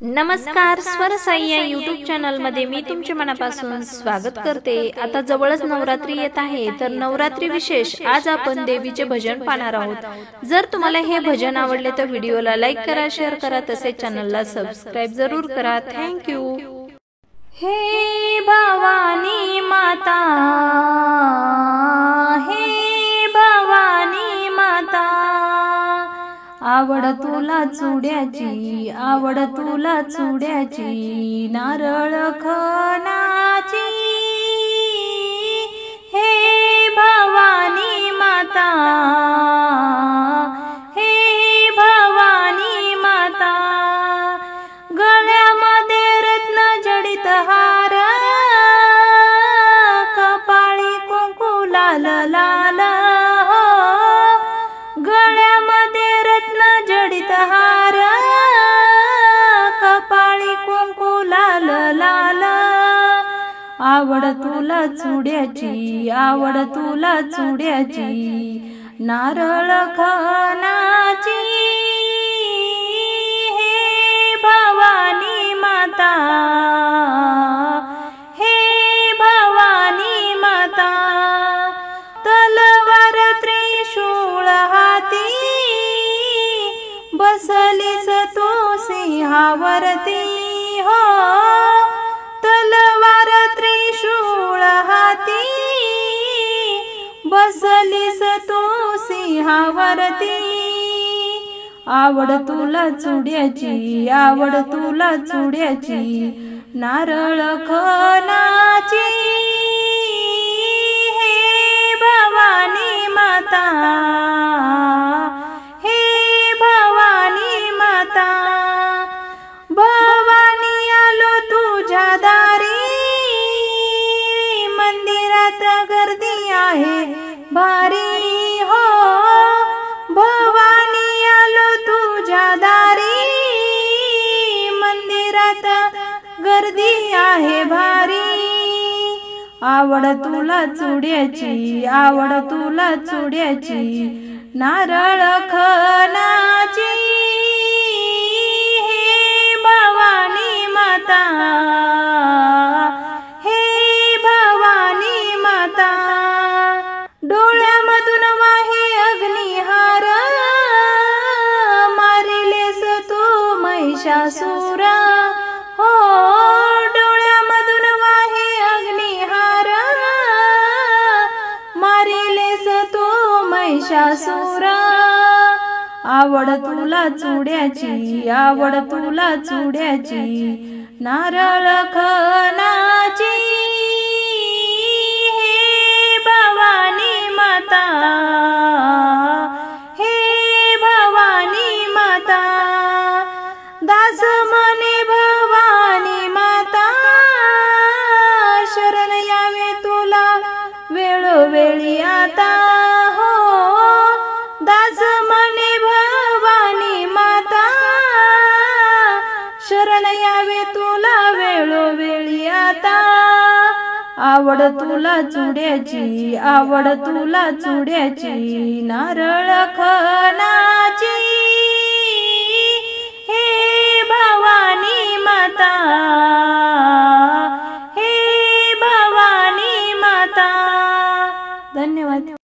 नमस्कार, स्वर साई या यूट्यूब चॅनल मध्ये मी तुमचे मनापासून स्वागत करते। आता जवळच नवरात्री येत आहे, तर नवरात्री विशेष आज आपण देवीचे भजन पाहणार आहोत। जर तुम्हाला हे भजन आवडले तर व्हिडिओला लाईक करा, शेअर करा, तसेच चॅनलला सबस्क्राइब जरूर करा। Thank you. हे भवानी माता, हे भवानी माता, आवड तुला चुड्याची, आवड तुला चुड्याची, नारळ खणाची। हे भवानी माता, हे भवानी माता, गळ्यामध्ये रत्न जडित हार, कपाळी कुंकू लाल लाल, गळ्यामध्ये रत्न जडित हार, कपाळी कुंकू लाल लाल, आवड तुला चुड्याची, आवड तुला चुड्याची, नारळ खणाची। हे भवानी माता, हे भवानी माता, तलवार त्रिशूळ हाती, बसलीस तू सिंहावरती हो, तलवार त्रिशूळ हाती, बसलीस तू सिंहावरती, आवड तुला चुड्याची, आवड तुला चुड्याची, नारळ खणाची। हे भवानी माता, हे भवानी माता, भवानी आलो तुझ्या दारी, मंदिरात गर्दी आहे भारी हो, भवानी आलो तुझ्या दारी, मंदिरात गर्दी आहे भारी, आवड तुला चुड्याची, आवड तुला चुड्याची, नारळ खणाची। हे भवानी माता, हे भवानी माता, डोळ्यामधून वाहे अग्निहार, मारिलेस तू महिषासुर हो, डोळ्यामधून वाहे अग्निहार, मारिलेस तू महिषासुर, आवड तुला चुड्याची, आवड तुला चुड्याची, नारळ खणाची। हे भवानी माता, हे भवानी माता, दास म्हणे भवानी माता, शरण यावे तुला वेळोवेळी आता हो, दास म्हणे भवानी माता, शरण यावे तुला वेळोवेळी आता, आवड तुला चुड्याची, आवड तुला चुड्याची, नारळ खणा।